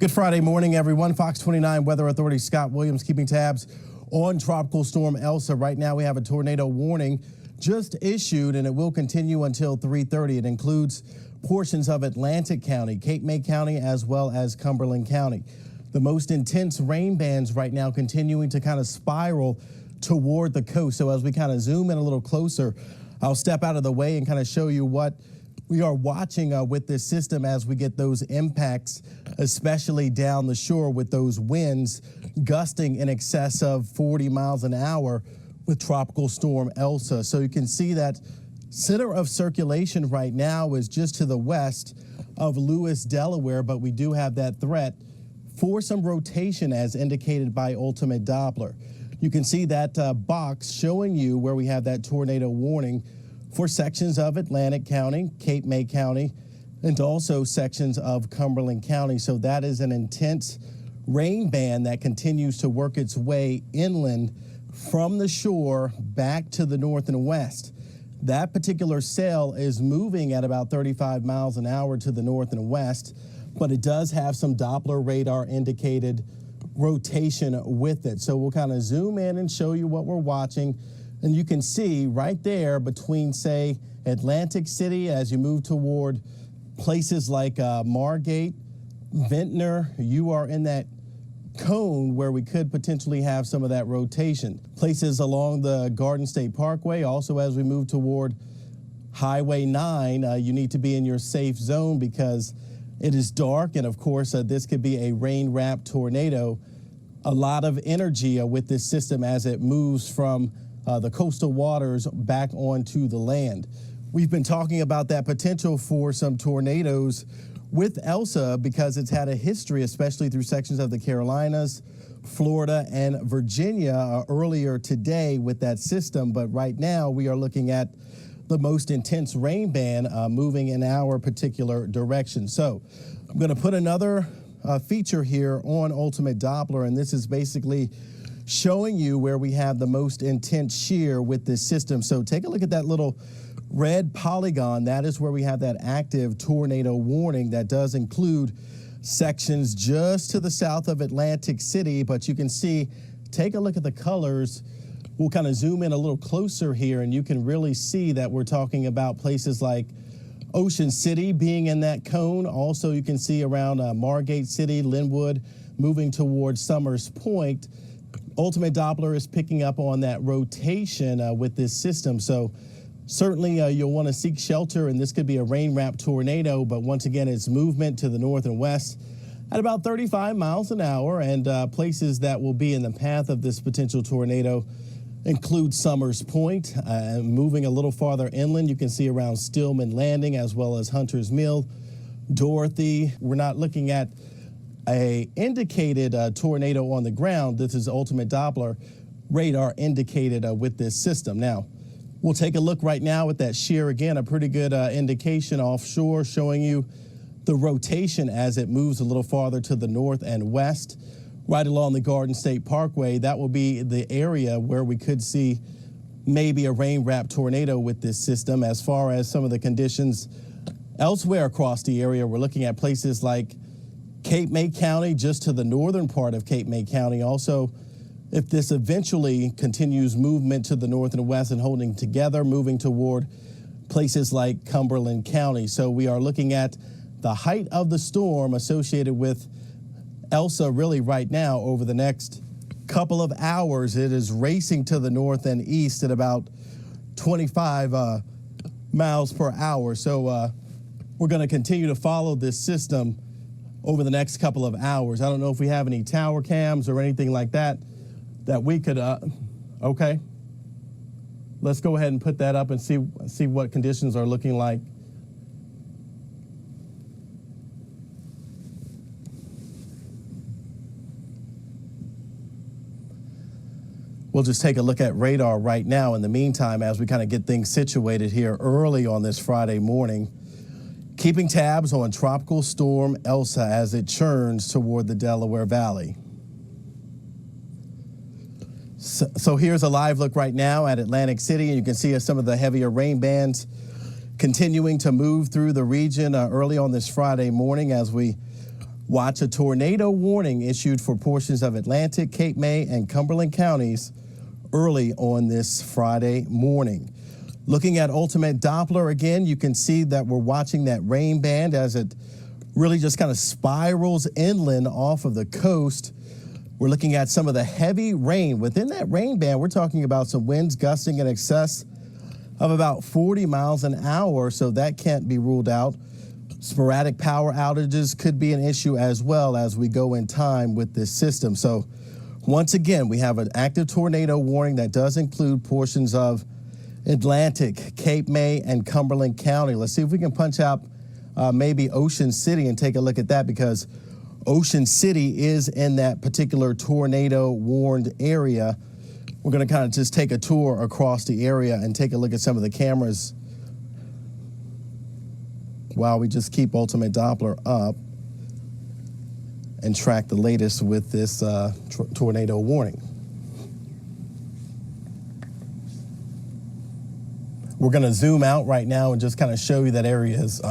Good Friday morning, everyone. Fox 29 Weather Authority Scott Williams keeping tabs on Tropical Storm Elsa. Right now we have a tornado warning just issued, and it will continue until 3:30. It includes portions of Atlantic County, Cape May County, as well as Cumberland County. The most intense rain bands right now continuing to kind of spiral toward the coast. So as we kind of zoom in a little closer, I'll step out of the way and kind of show you what we are watching with this system as we get those impacts, especially down the shore with those winds gusting in excess of 40 miles an hour with Tropical Storm Elsa. So you can see that center of circulation right now is just to the west of Lewis, Delaware, but we do have that threat for some rotation as indicated by Ultimate Doppler. You can see that box showing you where we have that tornado warning for sections of Atlantic County, Cape May County, and also sections of Cumberland County. So that is an intense rain band that continues to work its way inland from the shore back to the north and west. That particular cell is moving at about 35 miles an hour to the north and west, but it does have some Doppler radar indicated rotation with it. So we'll kind of zoom in and show you what we're watching. And you can see right there between, say, Atlantic City as you move toward places like Margate, Ventnor, you are in that cone where we could potentially have some of that rotation. Places along the Garden State Parkway, also as we move toward Highway 9, you need to be in your safe zone because it is dark, and of course this could be a rain-wrapped tornado. A lot of energy with this system as it moves from the coastal waters back onto the land. We've been talking about that potential for some tornadoes with Elsa because it's had a history, especially through sections of the Carolinas, Florida, and Virginia earlier today with that system. But right now we are looking at the most intense rain band moving in our particular direction. So I'm going to put another feature here on Ultimate Doppler, and this is basically showing you where we have the most intense shear with this system. So take a look at that little red polygon. That is where we have that active tornado warning that does include sections just to the south of Atlantic City. But you can see, take a look at the colors. We'll kind of zoom in a little closer here, and you can really see that we're talking about places like Ocean City being in that cone. Also, you can see around Margate City, Linwood, moving towards Summers Point. Ultimate Doppler is picking up on that rotation with this system. So certainly you'll want to seek shelter, and this could be a rain-wrapped tornado, but once again, it's movement to the north and west at about 35 miles an hour, and places that will be in the path of this potential tornado include Summers Point, moving a little farther inland. You can see around Stillman Landing as well as Hunter's Mill, Dorothy. We're not looking at a indicated tornado on the ground. This is Ultimate Doppler radar indicated with this system. Now, we'll take a look right now at that shear again, a pretty good indication offshore showing you the rotation as it moves a little farther to the north and west. Right along the Garden State Parkway, that will be the area where we could see maybe a rain-wrapped tornado with this system. As far as some of the conditions elsewhere across the area, we're looking at places like Cape May County, just to the northern part of Cape May County. Also, if this eventually continues movement to the north and west and holding together, moving toward places like Cumberland County. So we are looking at the height of the storm associated with Elsa really right now over the next couple of hours. It is racing to the north and east at about 25 miles per hour. So we're going to continue to follow this system over the next couple of hours. I don't know if we have any tower cams or anything like that that we could, okay. Let's go ahead and put that up and see what conditions are looking like. We'll just take a look at radar right now in the meantime as we kind of get things situated here early on this Friday morning. Keeping tabs on Tropical Storm Elsa as it churns toward the Delaware Valley. So here's a live look right now at Atlantic City, and you can see some of the heavier rain bands continuing to move through the region early on this Friday morning as we Watch a tornado warning issued for portions of Atlantic, Cape May, and Cumberland counties early on this Friday morning. Looking at ultimate Doppler again, you can see that we're watching that rain band as it really just kind of spirals inland off of the coast. We're looking at some of the heavy rain. Within that rain band, we're talking about some winds gusting in excess of about 40 miles an hour, so that can't be ruled out. Sporadic power outages could be an issue as well as we go in time with this system. So once again, we have an active tornado warning that does include portions of Atlantic, Cape May, and Cumberland County. Let's see if we can punch out maybe Ocean City and take a look at that, because Ocean City is in that particular tornado warned area. We're going to kind of just take a tour across the area and take a look at some of the cameras while we just keep Ultimate Doppler up and track the latest with this tornado warning. We're going to zoom out right now and just kind of show you that areas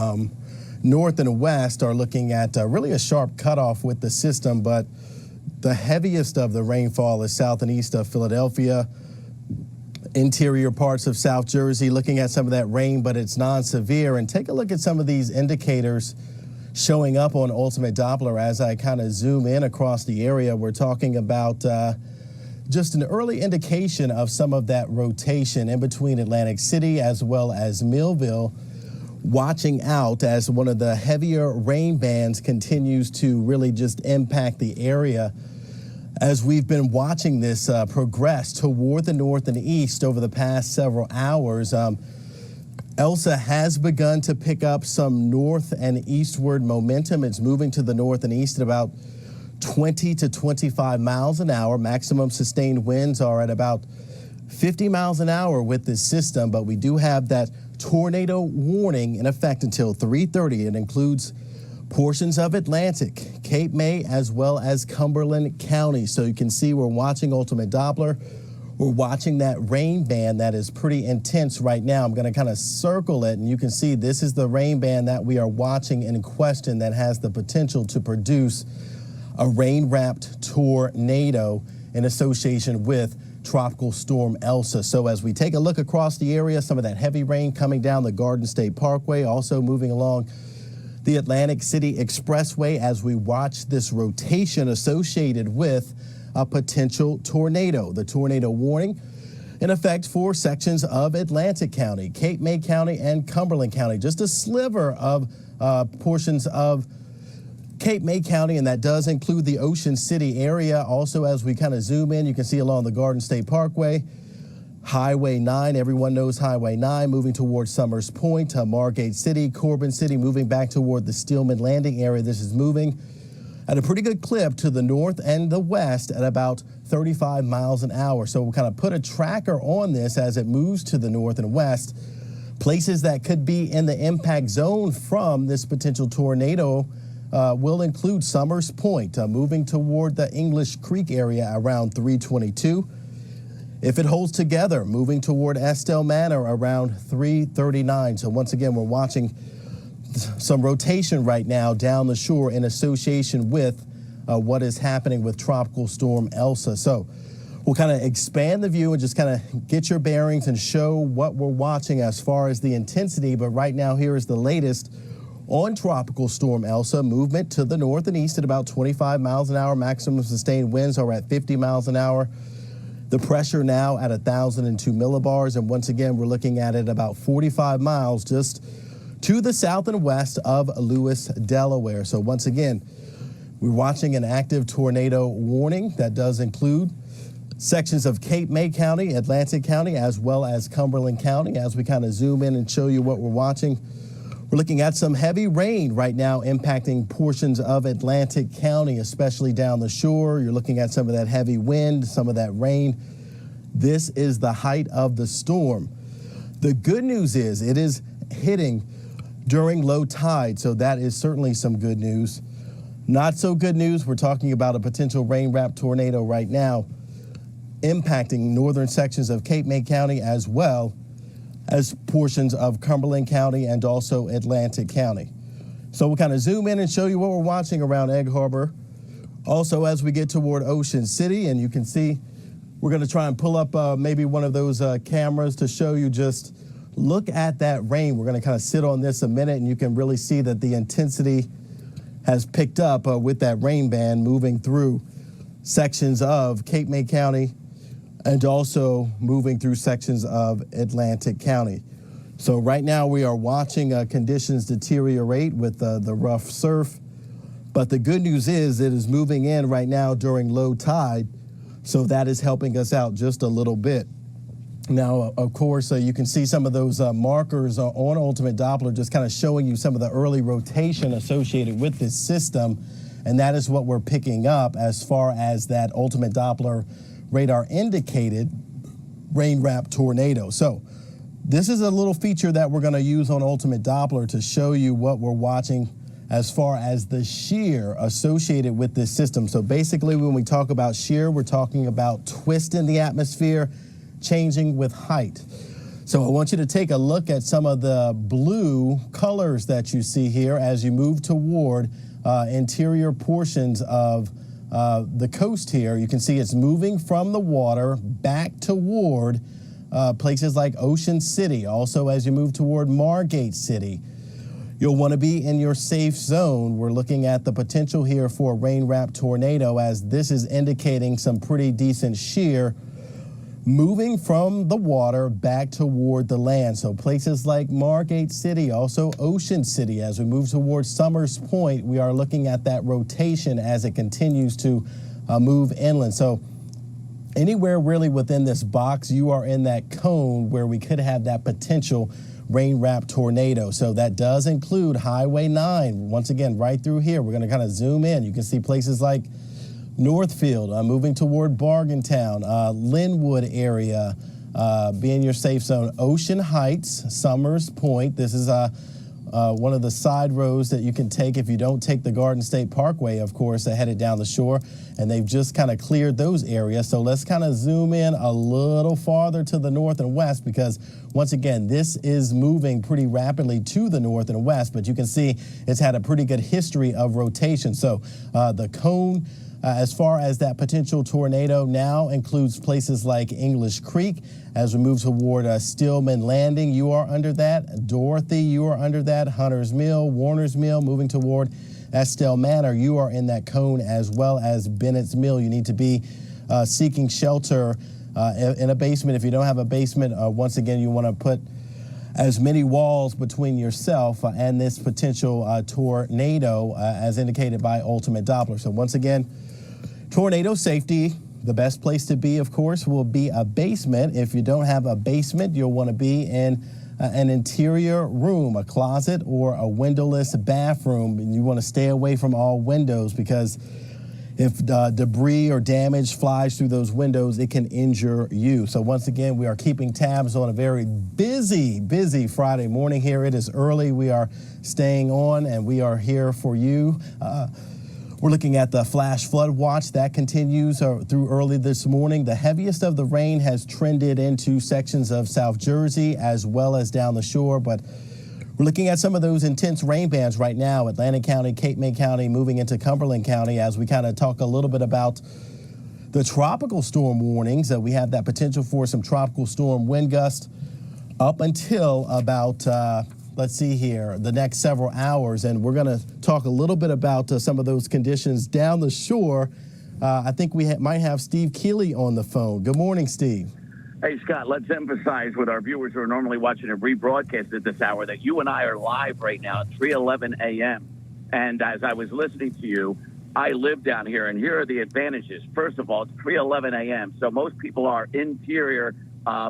north and west are looking at really a sharp cutoff with the system, but the heaviest of the rainfall is south and east of Philadelphia, interior parts of South Jersey, looking at some of that rain, but it's non-severe. And take a look at some of these indicators showing up on Ultimate Doppler as I kind of zoom in across the area. We're talking about just an early indication of some of that rotation in between Atlantic City as well as Millville. Watching out as one of the heavier rain bands continues to really just impact the area as we've been watching this progress toward the north and east over the past several hours. Elsa has begun to pick up some north and eastward momentum. It's moving to the north and east at about 20 to 25 miles an hour. Maximum sustained winds are at about 50 miles an hour with this system, but we do have that tornado warning in effect until 3:30. It includes portions of Atlantic, Cape May, as well as Cumberland County. So you can see we're watching Ultimate Doppler. We're watching that rain band that is pretty intense right now. I'm going to kind of circle it, and you can see this is the rain band that we are watching in question that has the potential to produce a rain-wrapped tornado in association with Tropical Storm Elsa. So as we take a look across the area, some of that heavy rain coming down the Garden State Parkway, also moving along the Atlantic City Expressway as we watch this rotation associated with a potential tornado. The tornado warning in effect for sections of Atlantic County, Cape May County, and Cumberland County. Just a sliver of portions of Cape May County, and that does include the Ocean City area. Also, as we kind of zoom in, you can see along the Garden State Parkway, Highway 9, everyone knows Highway 9, moving towards Summers Point, Margate City, Corbin City, moving back toward the Stillman Landing area. This is moving at a pretty good clip to the north and the west at about 35 miles an hour. So we'll kind of put a tracker on this as it moves to the north and west. Places that could be in the impact zone from this potential tornado will include Summers Point, moving toward the English Creek area around 322. If it holds together, moving toward Estelle Manor around 339. So once again, we're watching some rotation right now down the shore in association with what is happening with Tropical Storm Elsa. So we'll kind of expand the view and just kind of get your bearings and show what we're watching as far as the intensity. But right now, here is the latest on Tropical Storm Elsa. Movement to the north and east at about 25 miles an hour. Maximum sustained winds are at 50 miles an hour. The pressure now at 1,002 millibars. And once again, we're looking at it about 45 miles just to the south and west of Lewis, Delaware. So once again, we're watching an active tornado warning that does include sections of Cape May County, Atlantic County, as well as Cumberland County. As we kind of zoom in and show you what we're watching, we're looking at some heavy rain right now impacting portions of Atlantic County, especially down the shore. You're looking at some of that heavy wind, some of that rain. This is the height of the storm. The good news is it is hitting during low tide, so that is certainly some good news. Not so good news, we're talking about a potential rain-wrapped tornado right now impacting northern sections of Cape May County as well as portions of Cumberland County and also Atlantic County. So we'll kind of zoom in and show you what we're watching around Egg Harbor. Also, as we get toward Ocean City, and you can see, we're going to try and pull up maybe one of those cameras to show you just look at that rain. We're going to kind of sit on this a minute, and you can really see that the intensity has picked up with that rain band moving through sections of Cape May County and also moving through sections of Atlantic County. So right now we are watching conditions deteriorate with the rough surf. But the good news is it is moving in right now during low tide. So that is helping us out just a little bit. Now, of course, you can see some of those markers on Ultimate Doppler just kind of showing you some of the early rotation associated with this system. And that is what we're picking up as far as that Ultimate Doppler radar indicated rain wrap tornado. So this is a little feature that we're going to use on Ultimate Doppler to show you what we're watching as far as the shear associated with this system. So basically when we talk about shear, we're talking about twist in the atmosphere changing with height. So I want you to take a look at some of the blue colors that you see here as you move toward interior portions of the coast here. You can see it's moving from the water back toward places like Ocean City. Also, as you move toward Margate City, you'll want to be in your safe zone. We're looking at the potential here for a rain wrap tornado, as this is indicating some pretty decent shear moving from the water back toward the land. So places like Margate City, also Ocean City. As we move towards Summers Point, we are looking at that rotation as it continues to move inland. So anywhere really within this box, you are in that cone where we could have that potential rain wrap tornado. So that does include Highway 9. Once again, right through here, we're going to kind of zoom in. You can see places like Northfield, moving toward Bargaintown, Linwood area, being your safe zone. Ocean Heights, Summers Point. This is one of the side roads that you can take if you don't take the Garden State Parkway, of course, headed down the shore. And they've just kind of cleared those areas. So let's kind of zoom in a little farther to the north and west, because once again, this is moving pretty rapidly to the north and west. But you can see it's had a pretty good history of rotation. So the cone, as far as that potential tornado, now includes places like English Creek. As we move toward Stillman Landing, you are under that. Dorothy, you are under that. Hunter's Mill, Warner's Mill, moving toward Estelle Manor, you are in that cone, as well as Bennett's Mill. You need to be seeking shelter in a basement. If you don't have a basement, once again, you want to put as many walls between yourself and this potential tornado as indicated by Ultimate Doppler. So once again, tornado safety, the best place to be, of course, will be a basement. If you don't have a basement, you'll want to be in an interior room, a closet, or a windowless bathroom. And you want to stay away from all windows, because if debris or damage flies through those windows, it can injure you. So once again, we are keeping tabs on a very busy Friday morning here. It is early. We are staying on, and we are here for you. We're looking at the flash flood watch that continues through early this morning. The heaviest of the rain has trended into sections of South Jersey as well as down the shore, but we're looking at some of those intense rain bands right now. Atlantic County, Cape May County, moving into Cumberland County, as we kind of talk a little bit about the tropical storm warnings. That we have that potential for some tropical storm wind gust up until about let's see here, the next several hours. And we're going to talk a little bit about some of those conditions down the shore. I think we might have Steve Keeley on the phone. Good morning, Steve. Hey, Scott, let's emphasize with our viewers who are normally watching a rebroadcast at this hour that you and I are live right now at 3:11 a.m. And as I was listening to you, I live down here, and here are the advantages. First of all, it's 3:11 a.m., so most people are interior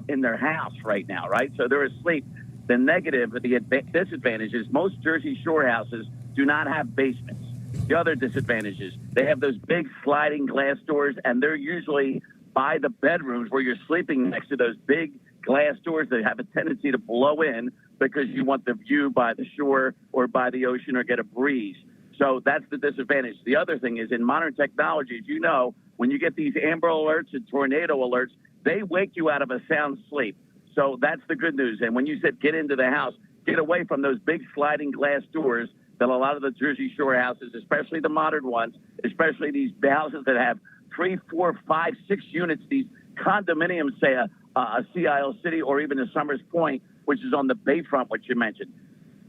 in their house right now, right? So they're asleep. The negative, the disadvantage is most Jersey Shore houses do not have basements. The other disadvantage is they have those big sliding glass doors, and they're usually by the bedrooms where you're sleeping next to those big glass doors that have a tendency to blow in because you want the view by the shore or by the ocean or get a breeze. So that's the disadvantage. The other thing is in modern technology, as you know, when you get these Amber Alerts and tornado alerts, they wake you out of a sound sleep. So that's the good news. And when you said get into the house, get away from those big sliding glass doors that a lot of the Jersey Shore houses, especially the modern ones, especially these houses that have 3, 4, 5, 6 units, these condominiums, say a Sea Isle City or even a Summers Point, which is on the bayfront, which you mentioned.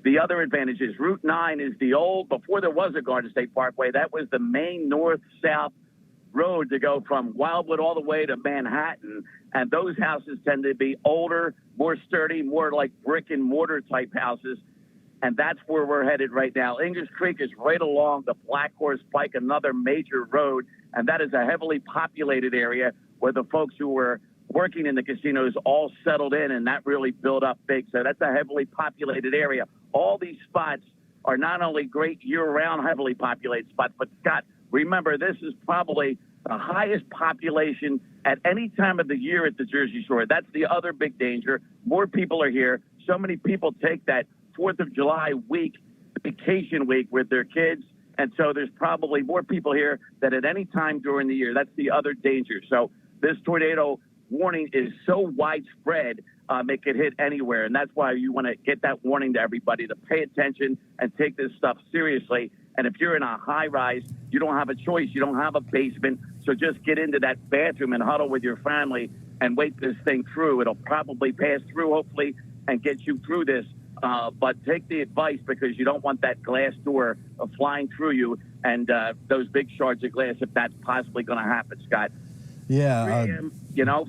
The other advantage is Route 9 is the old, before there was a Garden State Parkway, that was the main north-south road to go from Wildwood all the way to Manhattan. And those houses tend to be older, more sturdy, more like brick and mortar type houses. And that's where we're headed right now. English Creek is right along the Black Horse Pike, another major road. And that is a heavily populated area where the folks who were working in the casinos all settled in, and that really built up big. So that's a heavily populated area. All these spots are not only great year-round heavily populated spots, but Scott, remember, this is probably the highest population at any time of the year at the Jersey Shore. That's the other big danger. More people are here. So many people take that 4th of July week, vacation week with their kids. And so there's probably more people here than at any time during the year. That's the other danger. So this tornado warning is so widespread, it could hit anywhere. And that's why you want to get that warning to everybody to pay attention and take this stuff seriously. And if you're in a high rise, you don't have a choice. You don't have a basement. So just get into that bathroom and huddle with your family and wait this thing through. It'll probably pass through, hopefully, and get you through this. But take the advice, because you don't want that glass door flying through you and those big shards of glass, if that's possibly going to happen, Scott. Yeah.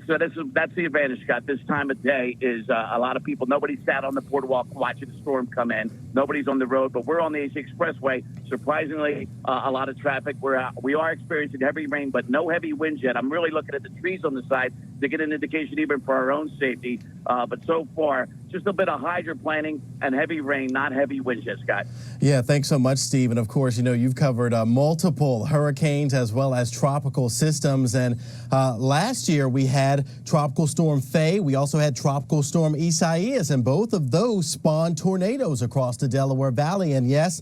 So that's the advantage, Scott. This time of day is a lot of people. Nobody sat on the boardwalk watching the storm come in. Nobody's on the road, but we're on the AC Expressway. Surprisingly, a lot of traffic. We are experiencing heavy rain, but no heavy winds yet. I'm really looking at the trees on the side to get an indication even for our own safety. But so far, just a bit of hydroplanning and heavy rain, not heavy winds yet, Scott. Yeah, thanks so much, Steve. And of course, you've covered multiple hurricanes as well as tropical systems. And last year we had Tropical Storm Faye. We also had Tropical Storm Isaias, and both of those spawned tornadoes across the Delaware Valley. And yes,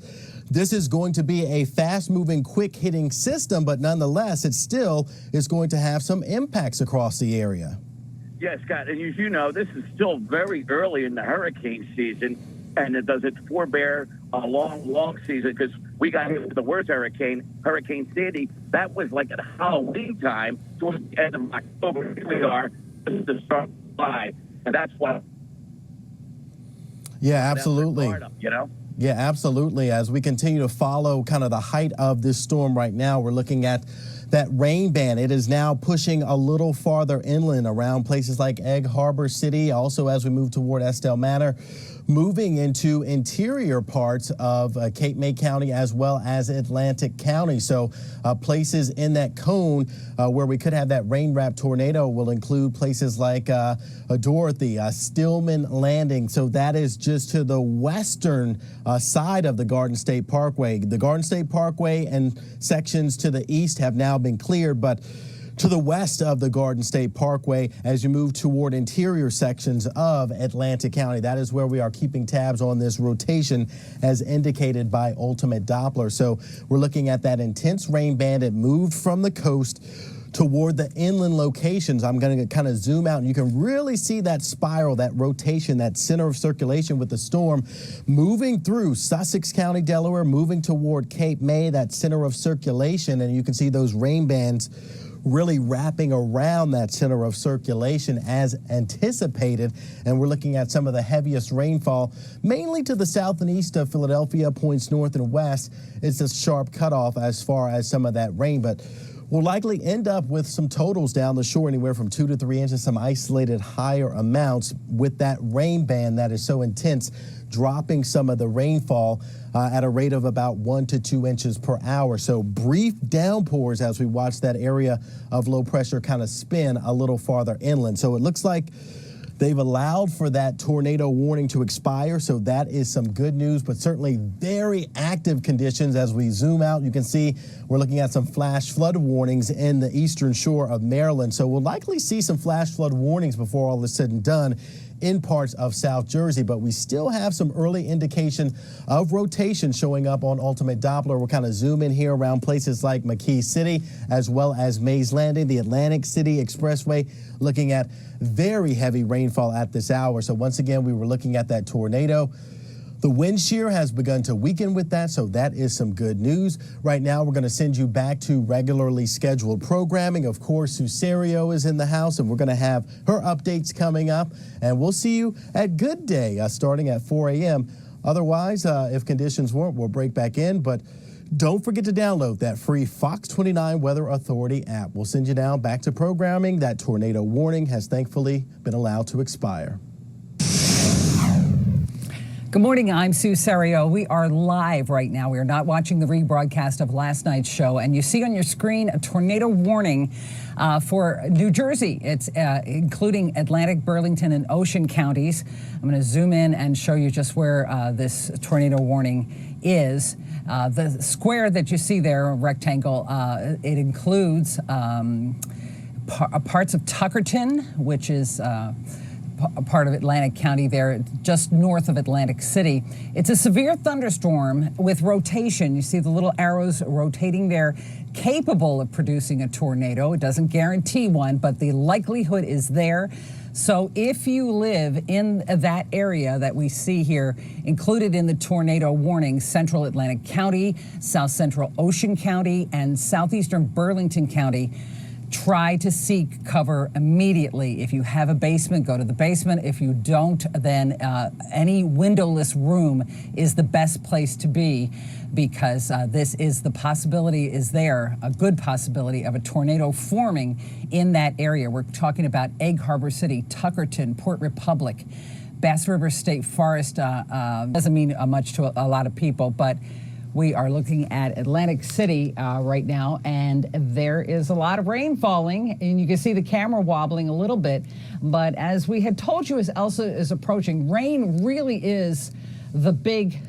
this is going to be a fast-moving, quick-hitting system, but nonetheless, it still is going to have some impacts across the area. Yeah, Scott, and as you know, this is still very early in the hurricane season, and it doesn't forbear a long season, because we got hit with the worst hurricane, Hurricane Sandy. That was like at Halloween time, towards the end of October. Here we are, this is the start of July, and that's why. Yeah, absolutely. Yeah, absolutely. As we continue to follow kind of the height of this storm right now, we're looking at that rain band. It is now pushing a little farther inland around places like Egg Harbor City. Also, as we move toward Estelle Manor, moving into interior parts of Cape May County as well as Atlantic County. So places in that cone where we could have that rain-wrapped tornado will include places like Dorothy, Stillman Landing. So that is just to the western side of the Garden State Parkway. The Garden State Parkway and sections to the east have now been cleared, but to the west of the Garden State Parkway, as you move toward interior sections of Atlantic County, that is where we are keeping tabs on this rotation as indicated by Ultimate Doppler. So we're looking at that intense rain band. It moved from the coast toward the inland locations. I'm going to kind of zoom out, and you can really see that spiral, that rotation, that center of circulation with the storm moving through Sussex County, Delaware, moving toward Cape May, that center of circulation, and you can see those rain bands really wrapping around that center of circulation as anticipated. And we're looking at some of the heaviest rainfall, mainly to the south and east of Philadelphia, points north and west. It's a sharp cutoff as far as some of that rain, but we'll likely end up with some totals down the shore, anywhere from 2 to 3 inches, some isolated higher amounts with that rain band that is so intense, dropping some of the rainfall at a rate of about 1 to 2 inches per hour. So brief downpours as we watch that area of low pressure kind of spin a little farther inland. So it looks like they've allowed for that tornado warning to expire, so that is some good news, but certainly very active conditions. As we zoom out, you can see we're looking at some flash flood warnings in the eastern shore of Maryland. So we'll likely see some flash flood warnings before all is said and done in parts of South Jersey, but we still have some early indication of rotation showing up on Ultimate Doppler. We'll kind of zoom in here around places like McKee City as well as Mays Landing, the Atlantic City Expressway, looking at very heavy rainfall at this hour. So once again, we were looking at that tornado. The wind shear has begun to weaken with that, so that is some good news. Right now, we're going to send you back to regularly scheduled programming. Of course, Serio is in the house, and we're going to have her updates coming up. And we'll see you at Good Day starting at 4 a.m. Otherwise, if conditions warrant, we'll break back in. But don't forget to download that free FOX29 Weather Authority app. We'll send you now back to programming. That tornado warning has thankfully been allowed to expire. Good morning, I'm Sue Serio. We are live right now. We are not watching the rebroadcast of last night's show. And you see on your screen a tornado warning for New Jersey. It's including Atlantic, Burlington, and Ocean counties. I'm going to zoom in and show you just where this tornado warning is. The square that you see there, a rectangle, it includes parts of Tuckerton, which is part of Atlantic County there, just north of Atlantic City. It's a severe thunderstorm with rotation. You see the little arrows rotating there, capable of producing a tornado. It doesn't guarantee one, but the likelihood is there. So if you live in that area that we see here, included in the tornado warning, central Atlantic County, south central Ocean County, and southeastern Burlington County, try to seek cover immediately. If you have a basement, go to the basement. If you don't, then any windowless room is the best place to be, because this is the possibility is there, a good possibility of a tornado forming in that area. We're talking about Egg Harbor City, Tuckerton, Port Republic, Bass River State Forest. Doesn't mean much to a lot of people, but we are looking at Atlantic City right now, and there is a lot of rain falling, and you can see the camera wobbling a little bit. But as we had told you, as Elsa is approaching, rain really is the big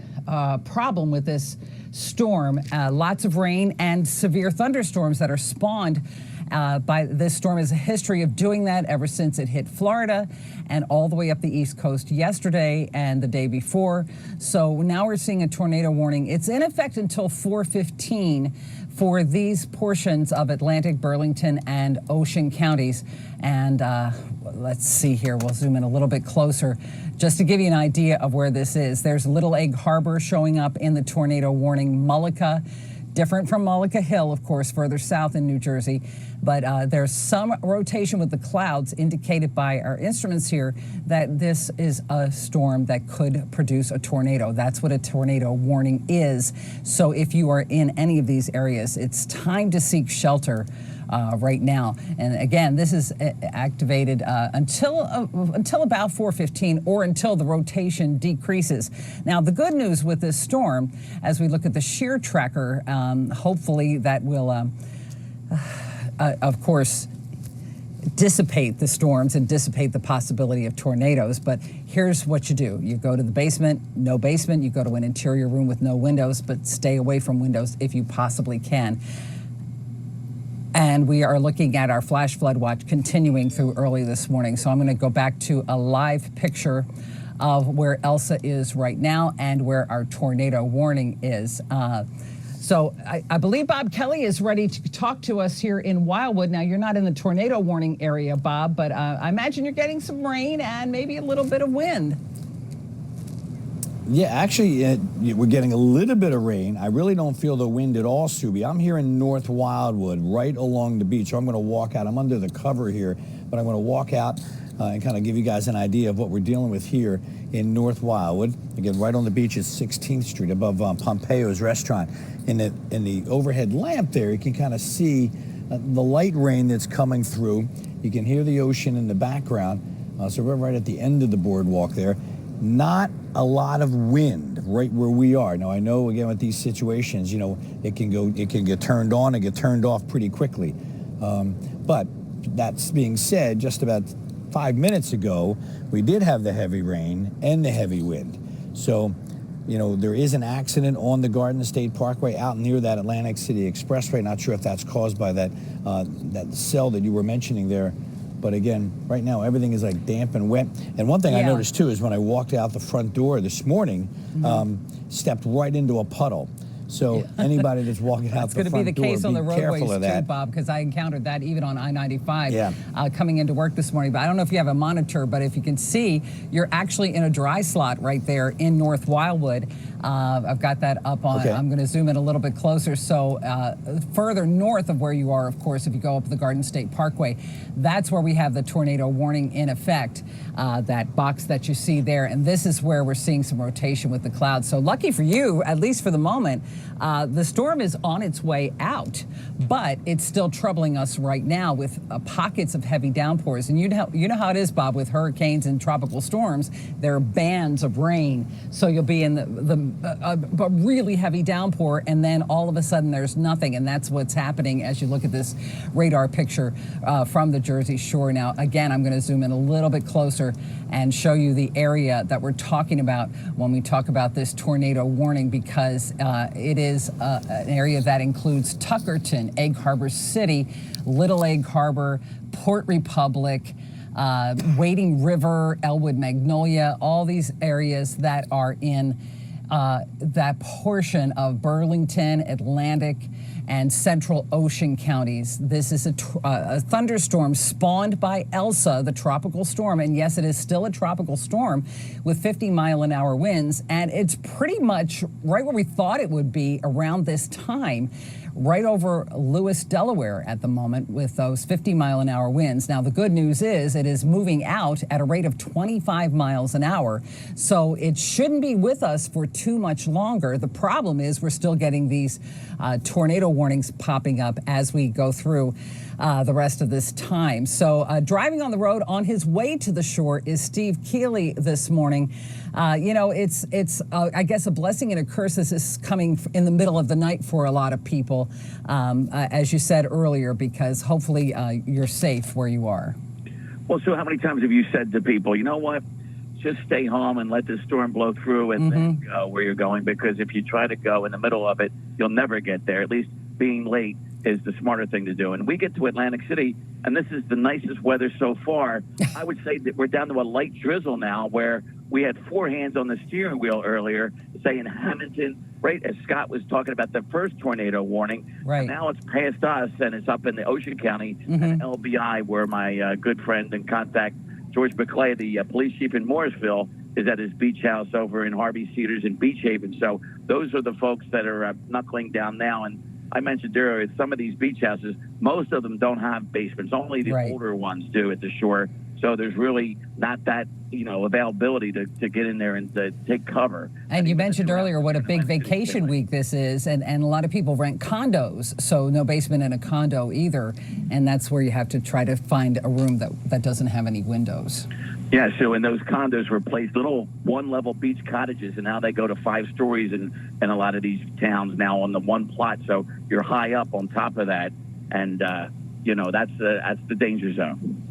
problem with this storm. Lots of rain and severe thunderstorms that are spawned by this storm. Is a history of doing that ever since it hit Florida and all the way up the East Coast yesterday and the day before. So now we're seeing a tornado warning. It's in effect until 4:15 for these portions of Atlantic, Burlington, and Ocean counties. And let's see here, we'll zoom in a little bit closer just to give you an idea of where this is. There's Little Egg Harbor showing up in the tornado warning. Mullica, different from Mullica Hill, of course, further south in New Jersey. But there's some rotation with the clouds indicated by our instruments here that this is a storm that could produce a tornado. That's what a tornado warning is. So if you are in any of these areas, it's time to seek shelter right now. And again, this is activated until about 4:15 or until the rotation decreases. Now, the good news with this storm, as we look at the shear tracker, hopefully that will, of course, dissipate the storms and dissipate the possibility of tornadoes. But here's what you do. You go to the basement, no basement. You go to an interior room with no windows, but stay away from windows if you possibly can. And we are looking at our flash flood watch continuing through early this morning. So I'm going to go back to a live picture of where Elsa is right now and where our tornado warning is. So I believe Bob Kelly is ready to talk to us here in Wildwood. Now, you're not in the tornado warning area, Bob, but I imagine you're getting some rain and maybe a little bit of wind. Yeah, actually, we're getting a little bit of rain. I really don't feel the wind at all, Subi. I'm here in North Wildwood, right along the beach. So I'm going to walk out. I'm under the cover here, but I'm going to walk out and kind of give you guys an idea of what we're dealing with here in North Wildwood. Again, right on the beach is 16th Street above Pompeo's restaurant. In the overhead lamp there, you can kind of see the light rain that's coming through. You can hear the ocean in the background. So we're right at the end of the boardwalk there. Not a lot of wind right where we are. Now, I know, again, with these situations, you know, it can get turned on and get turned off pretty quickly. But that's being said, just about 5 minutes ago, we did have the heavy rain and the heavy wind. So, you know, there is an accident on the Garden State Parkway out near that Atlantic City Expressway. Not sure if that's caused by that cell that you were mentioning there. But again, right now, everything is like damp and wet. And one thing I noticed, too, is when I walked out the front door this morning, stepped right into a puddle. So anybody that's walking out the front door, be the case on the roadways careful of that. too, Bob, because I encountered that even on I-95 Yeah. Coming into work this morning. But I don't know if you have a monitor, but if you can see, you're actually in a dry slot right there in North Wildwood. I've got that up on, Okay. I'm going to zoom in a little bit closer. So further north of where you are, of course, if you go up the Garden State Parkway, that's where we have the tornado warning in effect, that box that you see there. And this is where we're seeing some rotation with the clouds. So lucky for you, at least for the moment, the storm is on its way out, but it's still troubling us right now with pockets of heavy downpours. And you know how it is, Bob, with hurricanes and tropical storms. There are bands of rain. So you'll be in a really heavy downpour, and then all of a sudden there's nothing. And that's what's happening as you look at this radar picture from the Jersey Shore. Now, again, I'm going to zoom in a little bit closer and show you the area that we're talking about when we talk about this tornado warning, because it is an area that includes Tuckerton, Egg Harbor City, Little Egg Harbor, Port Republic, Wading River, Elwood, Magnolia, all these areas that are in that portion of Burlington, Atlantic, and Central Ocean counties. This is a thunderstorm spawned by Elsa, the tropical storm. And yes, it is still a tropical storm with 50-mile-an-hour winds. And it's pretty much right where we thought it would be around this time, right over Lewis, Delaware at the moment with those 50-mile-an-hour winds. Now, the good news is it is moving out at a rate of 25 miles an hour. So it shouldn't be with us for too much longer. The problem is we're still getting these tornado warnings popping up as we go through the rest of this time. So driving on the road on his way to the shore is Steve Keeley this morning. You know, it's I guess a blessing and a curse. This is coming in the middle of the night for a lot of people, as you said earlier, because hopefully you're safe where you are. Well, so how many times have you said to people, you know what, just stay home and let the storm blow through and then go where you're going? Because if you try to go in the middle of it, you'll never get there. At least being late is the smarter thing to do. And we get to Atlantic City, and this is the nicest weather so far. I would say that we're down to a light drizzle now, where we had 4 hands on the steering wheel earlier, say in Hamilton, right as Scott was talking about the first tornado warning. Right. And now it's past us, and it's up in the Ocean County and LBI, where my good friend and contact, George McClay, the police chief in Mooresville, is at his beach house over in Harvey Cedars and Beach Haven. So those are the folks that are knuckling down now. And I mentioned earlier, some of these beach houses, most of them don't have basements. Only the older ones do at the shore. So there's really not that, availability to get in there and to take cover. And you mentioned earlier what a big vacation week this is, and a lot of people rent condos, so no basement in a condo either. And that's where you have to try to find a room that doesn't have any windows. Yeah, so in those condos were placed little one-level beach cottages, and now they go to 5 stories in a lot of these towns now on the one plot. So you're high up on top of that, and that's the danger zone.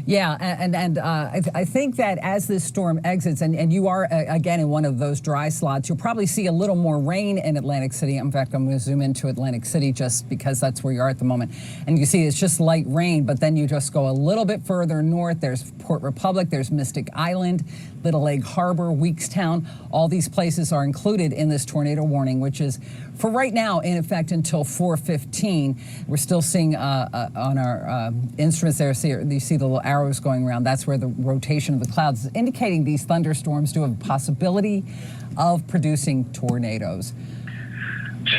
Yeah, and I think that as this storm exits, and you are, again, in one of those dry slots, you'll probably see a little more rain in Atlantic City. In fact, I'm going to zoom into Atlantic City just because that's where you are at the moment. And you see it's just light rain, but then you just go a little bit further north. There's Port Republic, there's Mystic Island, Little Egg Harbor, Weekstown. All these places are included in this tornado warning, which is, for right now, in effect until 4:15. We're still seeing on our instruments there, you see the little arrows going around. That's where the rotation of the clouds is indicating these thunderstorms do have a possibility of producing tornadoes.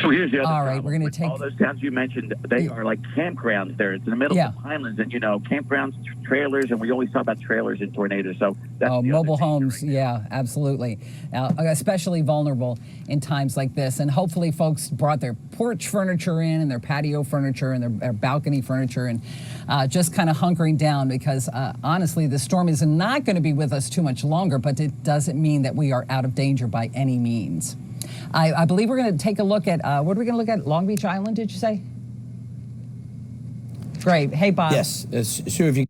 So here's the other All right, problem. we're going to take all those towns you mentioned. They are like campgrounds there. It's in the middle of the Highlands, and campgrounds, trailers, and we always talk about trailers in tornadoes. So that's the mobile other homes, right yeah, absolutely, especially vulnerable in times like this. And hopefully, folks brought their porch furniture in, and their patio furniture, and their balcony furniture, and just kind of hunkering down, because honestly, the storm is not going to be with us too much longer. But it doesn't mean that we are out of danger by any means. I believe we're going to take a look at, what are we going to look at? Long Beach Island, did you say? Great. Hey, Bob. Yes. Sure, if you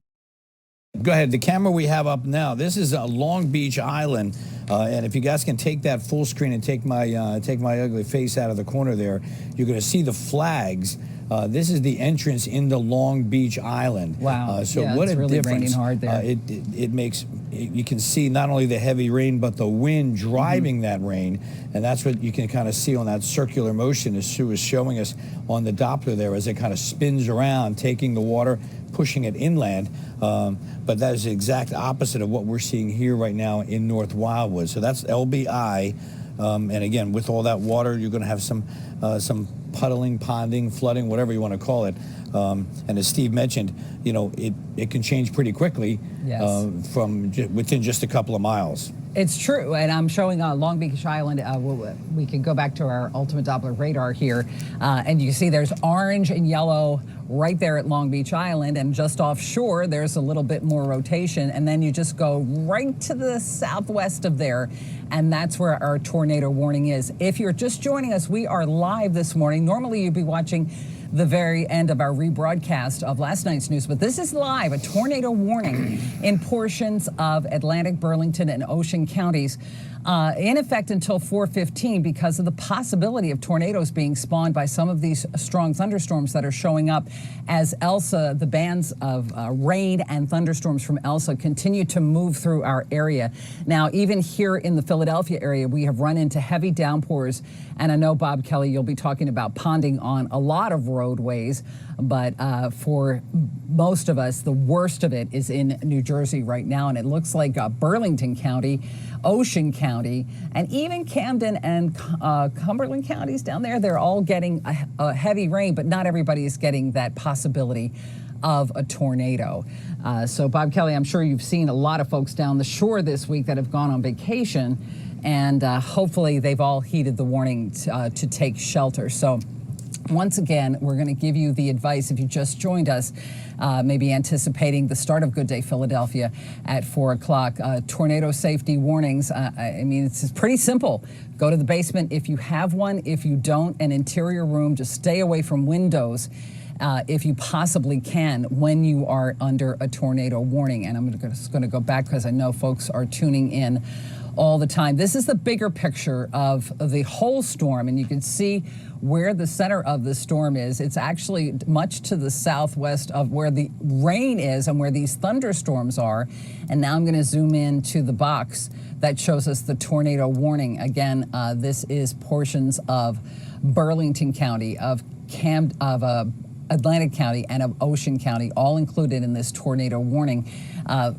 go ahead. The camera we have up now, this is Long Beach Island. And if you guys can take that full screen and take my ugly face out of the corner there, you're going to see the flags This is the entrance into Long Beach Island. Wow. So yeah, what it's a really difference. raining hard there. It makes, you can see not only the heavy rain, but the wind driving that rain. And that's what you can kind of see on that circular motion as Sue is showing us on the Doppler there as it kind of spins around, taking the water, pushing it inland. But that is the exact opposite of what we're seeing here right now in North Wildwood. So that's LBI. And again, with all that water, you're going to have some puddling, ponding, flooding, whatever you want to call it. And as Steve mentioned, you know, it can change pretty quickly. Yes. From within just a couple of miles. It's true, and I'm showing Long Beach Island. We can go back to our ultimate Doppler radar here, and you can see there's orange and yellow right there at Long Beach Island, and just offshore there's a little bit more rotation, and then you just go right to the southwest of there, and that's where our tornado warning is. If you're just joining us, we are live this morning. Normally you'd be watching the very end of our rebroadcast of last night's news, but this is live, a tornado warning in portions of Atlantic, Burlington, and Ocean counties in effect until 4:15 because of the possibility of tornadoes being spawned by some of these strong thunderstorms that are showing up as Elsa, the bands of rain and thunderstorms from Elsa continue to move through our area. Now, even here in the Philadelphia area, we have run into heavy downpours, and I know, Bob Kelly, you'll be talking about ponding on a lot of roadways, but for most of us, the worst of it is in New Jersey right now, and it looks like Burlington County, Ocean County, and even Camden and Cumberland counties down there, they're all getting a heavy rain, but not everybody is getting that possibility of a tornado. So Bob Kelly, I'm sure you've seen a lot of folks down the shore this week that have gone on vacation, and hopefully they've all heeded the warning to take shelter. So once again, we're going to give you the advice if you just joined us, maybe anticipating the start of Good Day Philadelphia at 4 o'clock. Tornado safety warnings. I mean, it's pretty simple. Go to the basement if you have one. If you don't, an interior room. Just stay away from windows if you possibly can when you are under a tornado warning. And I'm just going to go back because I know folks are tuning in all the time. This is the bigger picture of the whole storm, and you can see where the center of the storm is. It's actually much to the southwest of where the rain is and where these thunderstorms are. And now I'm going to zoom in to the box that shows us the tornado warning. Again, this is portions of Burlington County, of Atlantic County, and of Ocean County, all included in this tornado warning.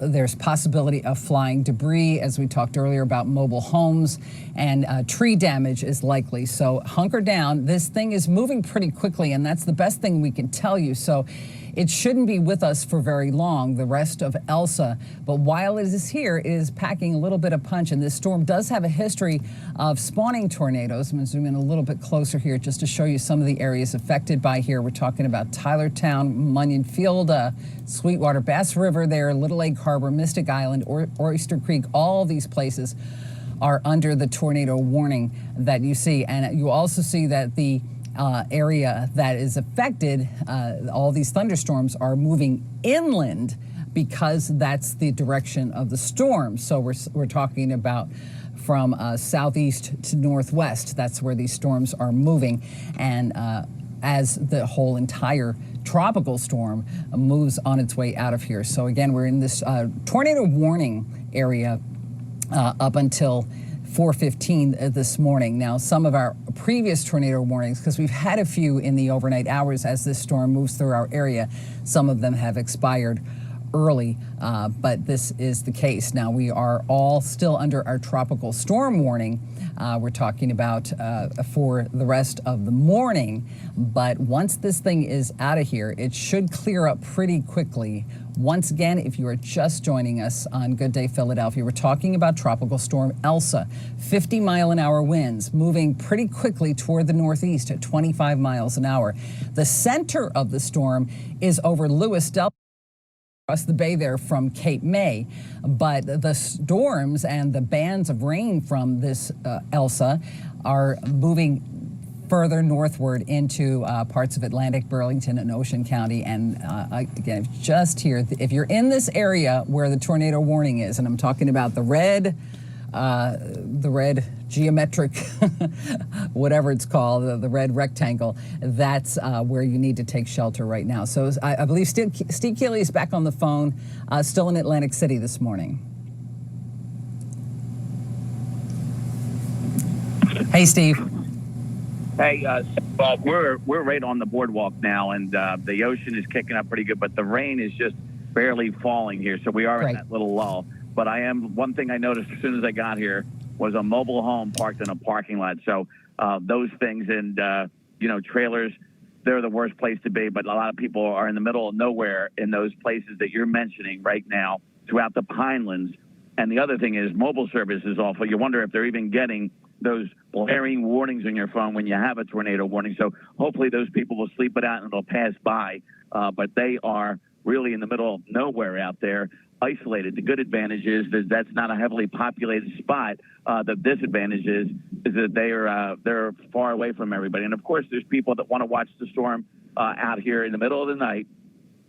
There's possibility of flying debris, as we talked earlier about mobile homes, and tree damage is likely. So hunker down. This thing is moving pretty quickly, and that's the best thing we can tell you. So it shouldn't be with us for very long, the rest of Elsa. But while it is here, it is packing a little bit of punch, and this storm does have a history of spawning tornadoes. I'm going to zoom in a little bit closer here just to show you some of the areas affected by here. We're talking about Tylertown, Munyon Field, Sweetwater, Bass River there, Little Egg Harbor, Mystic Island, Oyster Creek. All these places are under the tornado warning that you see. And you also see that the area that is affected, all these thunderstorms are moving inland because that's the direction of the storm. So we're talking about from southeast to northwest. That's where these storms are moving. And as the whole entire tropical storm moves on its way out of here. So again, we're in this tornado warning area up until 4:15 this morning. Now, some of our previous tornado warnings, because we've had a few in the overnight hours as this storm moves through our area, some of them have expired early, but this is the case. Now, we are all still under our tropical storm warning. We're talking about for the rest of the morning, but once this thing is out of here, it should clear up pretty quickly. Once again, if you are just joining us on Good Day Philadelphia, we're talking about Tropical Storm Elsa, 50-mile-an-hour winds, moving pretty quickly toward the northeast at 25 miles an hour. The center of the storm is over Lewis Delta, across the bay there from Cape May, but the storms and the bands of rain from this Elsa are moving further northward into parts of Atlantic, Burlington, and Ocean County. And again, just here, if you're in this area where the tornado warning is, and I'm talking about the red the red geometric, whatever it's called, the red rectangle, that's where you need to take shelter right now. So I believe Steve Keeley is back on the phone, still in Atlantic City this morning. Hey, Steve. Hey, well, we're right on the boardwalk now, and the ocean is kicking up pretty good, but the rain is just barely falling here, so we are in that little lull. But one thing I noticed as soon as I got here was a mobile home parked in a parking lot. So those things and, trailers, they're the worst place to be, but a lot of people are in the middle of nowhere in those places that you're mentioning right now throughout the Pinelands. And the other thing is mobile service is awful. You wonder if they're even getting those blaring warnings on your phone when you have a tornado warning. So hopefully those people will sleep it out and it'll pass by. But they are really in the middle of nowhere out there, isolated. The good advantage is that that's not a heavily populated spot. The disadvantage is that they're far away from everybody. And of course, there's people that want to watch the storm out here in the middle of the night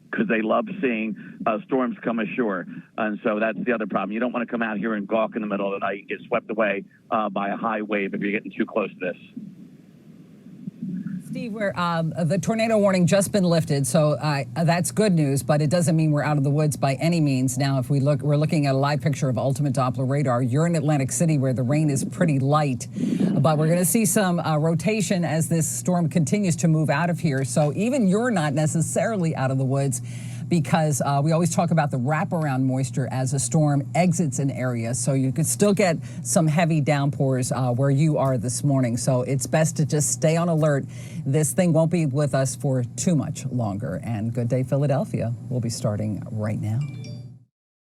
because they love seeing storms come ashore. And so that's the other problem. You don't want to come out here and gawk in the middle of the night and get swept away by a high wave if you're getting too close to this. Steve, the tornado warning just been lifted, so that's good news, but it doesn't mean we're out of the woods by any means. Now, if we're looking at a live picture of ultimate Doppler radar. You're in Atlantic City where the rain is pretty light, but we're going to see some rotation as this storm continues to move out of here. So even you're not necessarily out of the woods, because we always talk about the wraparound moisture as a storm exits an area. So you could still get some heavy downpours where you are this morning. So it's best to just stay on alert. This thing won't be with us for too much longer. And Good Day Philadelphia will be starting right now.